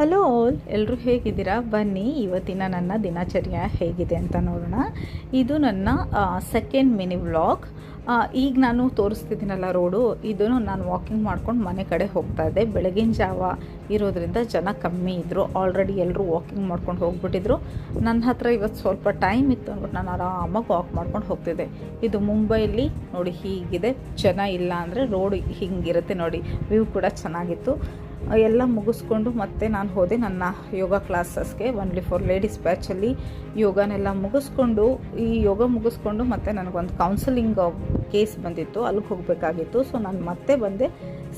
Hello all, ಎಲ್ಲರೂ ಹೇಗಿದ್ದೀರಾ? ಬನ್ನಿ ಇವತ್ತಿನ ನನ್ನ ದಿನಚರ್ಯ ಹೇಗಿದೆ ಅಂತ ನೋಡೋಣ. ಇದು ನನ್ನ ಸೆಕೆಂಡ್ ಮಿನಿ ವ್ಲಾಗ್. ಈಗ ನಾನು ತೋರಿಸ್ತಿದ್ದೀನಲ್ಲ ರೋಡು, ಇದನ್ನು ನಾನು ವಾಕಿಂಗ್ ಮಾಡ್ಕೊಂಡು ಮನೆ ಕಡೆ ಹೋಗ್ತಾ ಇದ್ದೆ. ಬೆಳಗಿನ ಜಾವ ಇರೋದ್ರಿಂದ ಜನ ಕಮ್ಮಿ ಇದ್ದರು. ಆಲ್ರೆಡಿ ಎಲ್ಲರೂ ವಾಕಿಂಗ್ ಮಾಡ್ಕೊಂಡು ಹೋಗ್ಬಿಟ್ಟಿದ್ರು. ನನ್ನ ಹತ್ರ ಇವತ್ತು ಸ್ವಲ್ಪ ಟೈಮ್ ಇತ್ತು ಅಂದ್ಬಿಟ್ಟು ನಾನು ಆರಾಮಾಗಿ ವಾಕ್ ಮಾಡ್ಕೊಂಡು ಹೋಗ್ತಿದ್ದೆ. ಇದು ಮುಂಬೈಲಿ ನೋಡಿ ಹೀಗಿದೆ, ಜನ ಇಲ್ಲ ಅಂದರೆ ರೋಡ್ ಹಿಂಗಿರುತ್ತೆ ನೋಡಿ. ವ್ಯೂ ಕೂಡ ಚೆನ್ನಾಗಿತ್ತು. ಎಲ್ಲ ಮುಗಿಸ್ಕೊಂಡು ಮತ್ತೆ ನಾನು ಹೋದೆ ನನ್ನ ಯೋಗ ಕ್ಲಾಸಸ್ಗೆ. ಒನ್ಲಿ ಫಾರ್ ಲೇಡೀಸ್ ಬ್ಯಾಚಲ್ಲಿ ಯೋಗನೆಲ್ಲ ಮುಗಿಸ್ಕೊಂಡು ಮತ್ತೆ ನನಗೊಂದು ಕೌನ್ಸಲಿಂಗ್ ಕೇಸ್ ಬಂದಿತ್ತು, ಅಲ್ಲಿಗೆ ಹೋಗಬೇಕಾಗಿತ್ತು. ಸೊ ನಾನು ಮತ್ತೆ ಬಂದೆ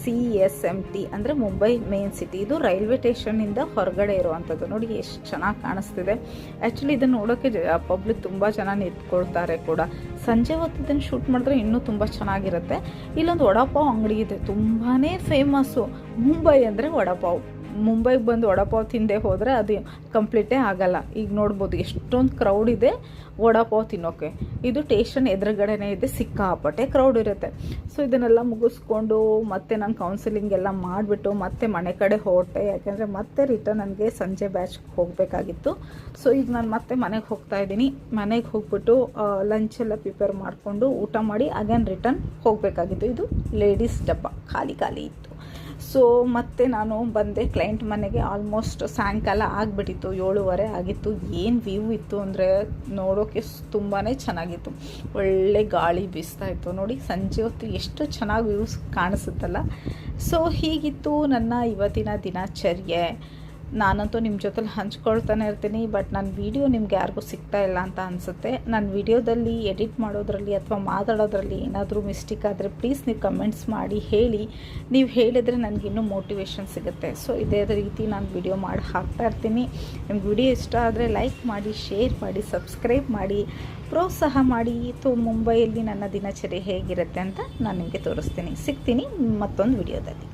CSMT ಅಂದರೆ ಮುಂಬೈ ಮೇನ್ ಸಿಟಿ. ಇದು ರೈಲ್ವೆ ಸ್ಟೇಷನ್ನಿಂದ ಹೊರಗಡೆ ಇರುವಂಥದ್ದು. ನೋಡಿ ಎಷ್ಟು ಚೆನ್ನಾಗಿ ಕಾಣಿಸ್ತಿದೆ. ಆ್ಯಕ್ಚುಲಿ ಇದನ್ನು ನೋಡೋಕ್ಕೆ ಪಬ್ಲಿಕ್ ತುಂಬ ಜನ ನಿಂತ್ಕೊಳ್ತಾರೆ ಕೂಡ. ಸಂಜೆ ಹೊತ್ತು ಇದನ್ನು ಶೂಟ್ ಮಾಡಿದ್ರೆ ಇನ್ನೂ ತುಂಬ ಚೆನ್ನಾಗಿರುತ್ತೆ. ಇಲ್ಲೊಂದು ವಡಾಪಾವ್ ಅಂಗಡಿ ಇದೆ, ತುಂಬಾ ಫೇಮಸ್ಸು. ಮುಂಬೈ ಅಂದರೆ ವಡಾಪಾವ್. ಮುಂಬೈಗೆ ಬಂದು ವಡಾಪಾವ್ ತಿಂದೇ ಹೋದರೆ ಅದು ಕಂಪ್ಲೀಟೇ ಆಗಲ್ಲ. ಈಗ ನೋಡ್ಬೋದು ಎಷ್ಟೊಂದು ಕ್ರೌಡ್ ಇದೆ ವಡಾಪಾವ್ ತಿನ್ನೋಕ್ಕೆ. ಇದು ಸ್ಟೇಷನ್ ಎದುರುಗಡೆನೇ ಇದೆ, ಸಿಕ್ಕಾಪಟ್ಟೆ ಕ್ರೌಡ್ ಇರುತ್ತೆ. ಸೊ ಇದನ್ನೆಲ್ಲ ಮುಗಿಸ್ಕೊಂಡು ಮತ್ತೆ ನಾನು ಕೌನ್ಸಿಲಿಂಗ್ ಎಲ್ಲ ಮಾಡಿಬಿಟ್ಟು ಮತ್ತೆ ಮನೆ ಕಡೆ ಹೊರಟೆ. ಯಾಕೆಂದರೆ ಮತ್ತೆ ರಿಟರ್ನ್ ನನಗೆ ಸಂಜೆ ಬ್ಯಾಚ್ಗೆ ಹೋಗಬೇಕಾಗಿತ್ತು. ಸೊ ಈಗ ನಾನು ಮತ್ತೆ ಮನೆಗೆ ಹೋಗ್ತಾ ಇದ್ದೀನಿ. ಮನೆಗೆ ಹೋಗ್ಬಿಟ್ಟು ಲಂಚೆಲ್ಲ ಪ್ರಿಪೇರ್ ಮಾಡಿಕೊಂಡು ಊಟ ಮಾಡಿ ಅಗೇನ್ ರಿಟರ್ನ್ ಹೋಗಬೇಕಾಗಿತ್ತು. ಇದು ಲೇಡೀಸ್ ಡಬ್ಬ ಖಾಲಿ ಇತ್ತು. ಸೊ ಮತ್ತೆ ನಾನು ಬಂದೆ ಕ್ಲೈಂಟ್ ಮನೆಗೆ. ಆಲ್ಮೋಸ್ಟ್ ಸಾಯಂಕಾಲ ಆಗಿಬಿಟ್ಟಿತ್ತು, 7:30 ಆಗಿತ್ತು. ಏನು ವ್ಯೂ ಇತ್ತು ಅಂದರೆ ನೋಡೋಕ್ಕೆ ತುಂಬಾ ಚೆನ್ನಾಗಿತ್ತು. ಒಳ್ಳೆ ಗಾಳಿ ಬೀಸ್ತಾ ಇತ್ತು ನೋಡಿ. ಸಂಜೆ ಹೊತ್ತು ಎಷ್ಟು ಚೆನ್ನಾಗಿ ವ್ಯೂಸ್ ಕಾಣಿಸುತ್ತಲ್ಲ. ಸೊ ಹೀಗಿತ್ತು ನನ್ನ ಇವತ್ತಿನ ದಿನಚರ್ಯೆ. ನಾನಂತೂ ನಿಮ್ಮ ಜೊತೆಲಿ ಹಂಚ್ಕೊಳ್ತಾನೆ ಇರ್ತೀನಿ. ಬಟ್ ನನ್ನ ವೀಡಿಯೋ ನಿಮ್ಗೆ ಯಾರಿಗೂ ಸಿಗ್ತಾ ಇಲ್ಲ ಅಂತ ಅನಿಸುತ್ತೆ. ನನ್ನ ವೀಡಿಯೋದಲ್ಲಿ ಎಡಿಟ್ ಮಾಡೋದ್ರಲ್ಲಿ ಅಥವಾ ಮಾತಾಡೋದ್ರಲ್ಲಿ ಏನಾದರೂ ಮಿಸ್ಟೇಕ್ ಆದರೆ ಪ್ಲೀಸ್ ನೀವು ಕಮೆಂಟ್ಸ್ ಮಾಡಿ ಹೇಳಿ. ನೀವು ಹೇಳಿದರೆ ನನಗಿನ್ನೂ ಮೋಟಿವೇಶನ್ ಸಿಗುತ್ತೆ. ಸೊ ಇದೇ ರೀತಿ ನಾನು ವೀಡಿಯೋ ಮಾಡಿ ಹಾಕ್ತಾ ಇರ್ತೀನಿ. ನಿಮ್ಗೆ ವಿಡಿಯೋ ಇಷ್ಟ ಆದರೆ ಲೈಕ್ ಮಾಡಿ, ಶೇರ್ ಮಾಡಿ, ಸಬ್ಸ್ಕ್ರೈಬ್ ಮಾಡಿ, ಪ್ರೋತ್ಸಾಹ ಮಾಡಿ. ಮುಂಬೈಯಲ್ಲಿ ನನ್ನ ದಿನಚರಿ ಹೇಗಿರುತ್ತೆ ಅಂತ ನಾನು ನಿಮಗೆ ತೋರಿಸ್ತೀನಿ. ಸಿಗ್ತೀನಿ ಮತ್ತೊಂದು ವಿಡಿಯೋದಲ್ಲಿ.